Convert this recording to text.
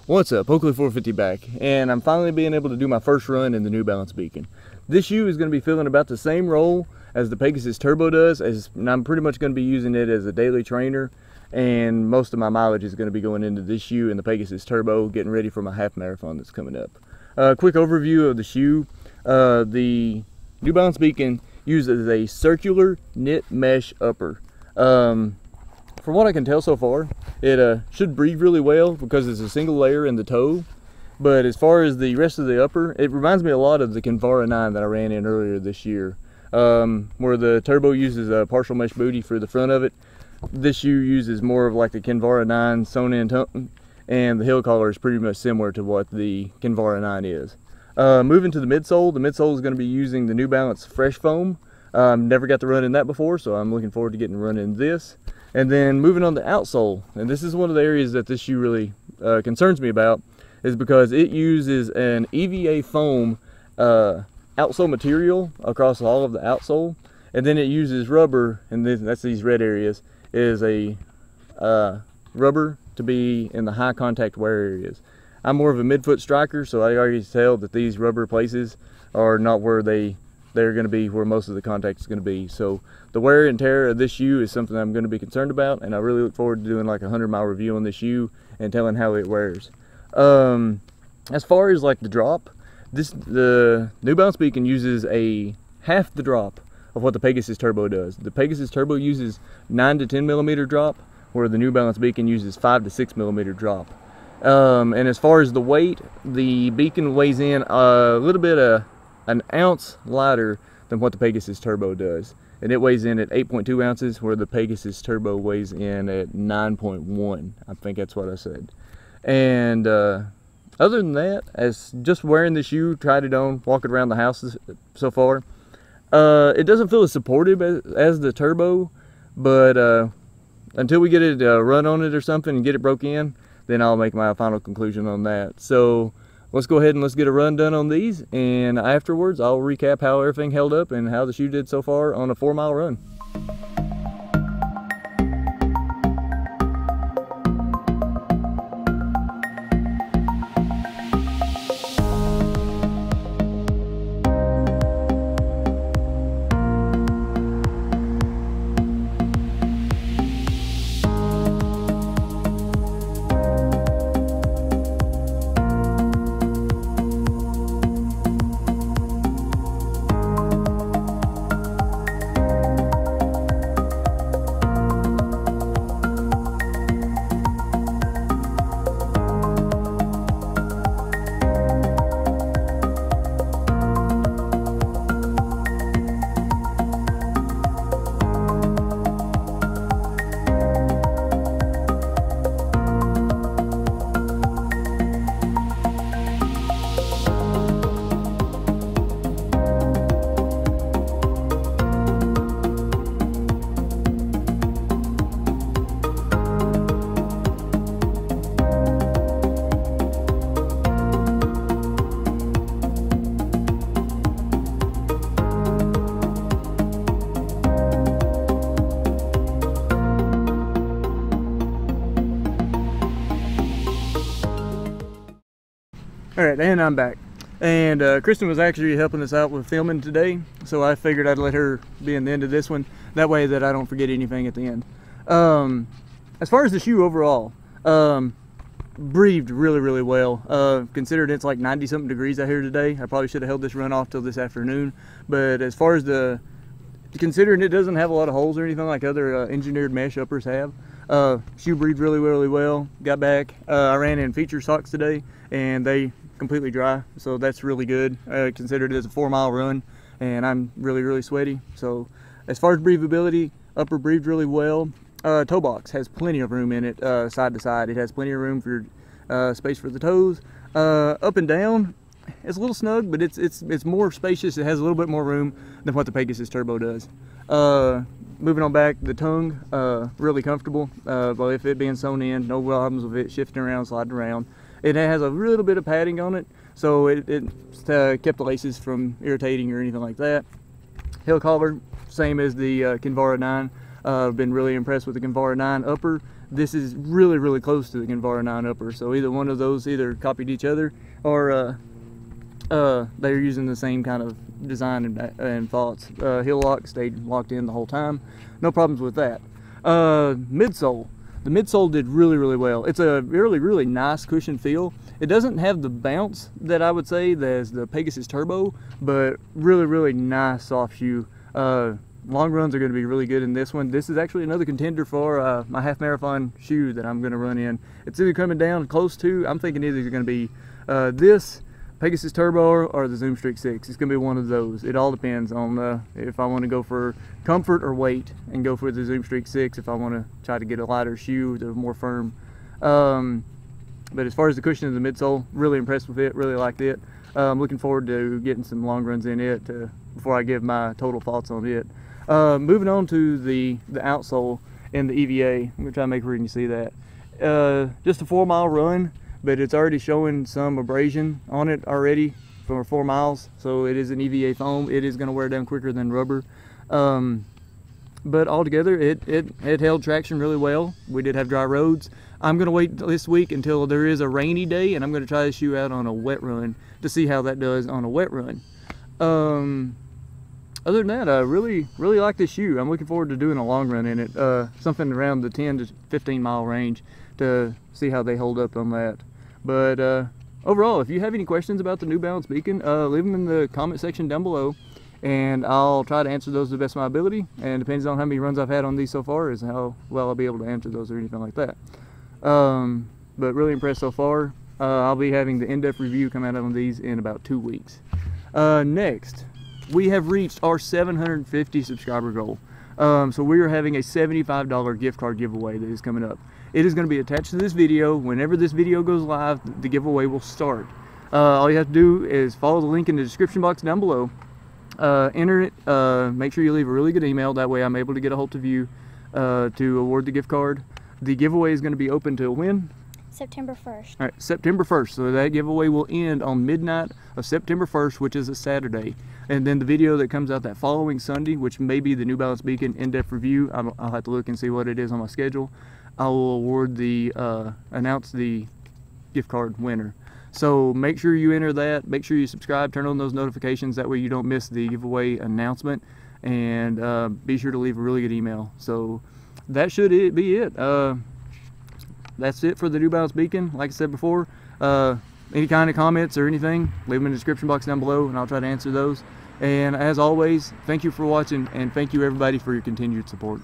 What's up, Oakley 450 back, and I'm finally being able to do my first run in the New Balance Beacon. This shoe is going to be filling about the same role as the Pegasus Turbo does, and I'm pretty much going to be using it as a daily trainer, and most of my mileage is going to be going into this shoe and the Pegasus Turbo, getting ready for my half marathon that's coming up. Quick overview of the shoe. The New Balance Beacon uses a circular knit mesh upper. From what I can tell so far, it should breathe really well because it's a single layer in the toe. But as far as the rest of the upper, it reminds me a lot of the Kinvara 9 that I ran in earlier this year, where the Turbo uses a partial mesh booty for the front of it. This shoe uses more of like the Kinvara 9 sewn in tongue, and the heel collar is pretty much similar to what the Kinvara 9 is. Moving to the midsole is going to be using the New Balance Fresh Foam. Never got to run in that before, so I'm looking forward to getting to run in this. And then moving on to outsole, and this is one of the areas that this shoe really concerns me about, is because it uses an EVA foam outsole material across all of the outsole, and then it uses rubber, and that's these red areas, is a rubber to be in the high contact wear areas. I'm more of a midfoot striker, so I already tell that these rubber places are not where they're going to be, where most of the contact is going to be. So the wear and tear of this shoe is something I'm going to be concerned about, and I really look forward to doing like a 100-mile review on this shoe and telling how it wears. As far as like the drop, the New Balance Beacon uses half the drop of what the Pegasus Turbo does. The Pegasus Turbo uses 9 to 10 millimeter drop, where the New Balance Beacon uses 5 to 6 millimeter drop. And as far as the weight, the Beacon weighs in a little bit an ounce lighter than what the Pegasus Turbo does, and it weighs in at 8.2 ounces, where the Pegasus Turbo weighs in at 9.1. I think that's what I said. And other than that, as just wearing the shoe, tried it on, walking around the house so far, it doesn't feel as supportive as the Turbo, but until we get it run on it or something and get it broke in, then I'll make my final conclusion on that. So let's go ahead and let's get a run done on these, and afterwards I'll recap how everything held up and how the shoe did so far on a 4-mile run. Alright, and I'm back. And Kristen was actually helping us out with filming today, so I figured I'd let her be in the end of this one, that way that I don't forget anything at the end. As far as the shoe overall, breathed really well. Considering it's like 90-something degrees out here today, I probably should have held this run off till this afternoon. But as far as considering it doesn't have a lot of holes or anything like other engineered mesh uppers have, shoe breathed really well. Got back, I ran in feature socks today, and they completely dry, so that's really good. Considered it as a 4-mile run, and I'm really sweaty. So as far as breathability, upper breathed really well. Toe box has plenty of room in it, side to side. It has plenty of room for space for the toes. Up and down, it's a little snug, but it's more spacious. It has a little bit more room than what the Pegasus Turbo does. Moving on back, the tongue, really comfortable. But if it being sewn in, no problems with it shifting around, sliding around. It has a little bit of padding on it, so it kept the laces from irritating or anything like that. Heel collar, same as the Kinvara 9. I've been really impressed with the Kinvara 9 upper. this is really, really close to the Genvara 9 upper. So either one of those either copied each other, or they're using the same kind of design and thoughts. Heel lock stayed locked in the whole time. No problems with that. Midsole. The midsole did really, really well. It's a really, really nice cushion feel. It doesn't have the bounce that I would say there's the Pegasus Turbo, but really, really nice soft shoe. Long runs are going to be really good in this one. This is actually another contender for my half marathon shoe that I'm going to run in. It's either coming down close to, I'm thinking either it's going to be this Pegasus Turbo or the Zoom Streak 6. It's going to be one of those. It all depends on if I want to go for comfort or weight, and go for the Zoom Streak 6 if I want to try to get a lighter shoe that's more firm. But as far as the cushion of the midsole, really impressed with it, really liked it. I'm looking forward to getting some long runs in it before I give my total thoughts on it. Moving on to the outsole and the EVA. I'm going to try to make sure you can see that. Just a 4-mile run, but it's already showing some abrasion on it already for 4 miles. So it is an EVA foam. It is going to wear down quicker than rubber. But altogether, it held traction really well. We did have dry roads. I'm going to wait this week until there is a rainy day, and I'm going to try this shoe out on a wet run to see how that does on a wet run. Other than that, I really like this shoe. I'm looking forward to doing a long run in it, something around the 10 to 15 mile range, to see how they hold up on that. But overall, if you have any questions about the New Balance Beacon, leave them in the comment section down below, and I'll try to answer those to the best of my ability. And depends on how many runs I've had on these so far is how well I'll be able to answer those or anything like that. But really impressed so far. I'll be having the in-depth review come out on these in about 2 weeks. Next, we have reached our 750 subscriber goal. So we are having a $75 gift card giveaway that is coming up. It is going to be attached to this video. Whenever this video goes live, the giveaway will start. All you have to do is follow the link in the description box down below. Enter it. Make sure you leave a really good email. That way I'm able to get a hold of you to award the gift card. The giveaway is going to be open till when? September 1st. All right, September 1st. So that giveaway will end on midnight of September 1st, which is a Saturday. And then the video that comes out that following Sunday, which may be the New Balance Beacon in-depth review, I'll have to look and see what it is on my schedule. I will award announce the gift card winner. So make sure you enter that. Make sure you subscribe, turn on those notifications. That way you don't miss the giveaway announcement. And be sure to leave a really good email. So that should be it. That's it for the New Balance Beacon. Like I said before, any kind of comments or anything, leave them in the description box down below, and I'll try to answer those. And as always, thank you for watching, and thank you everybody for your continued support.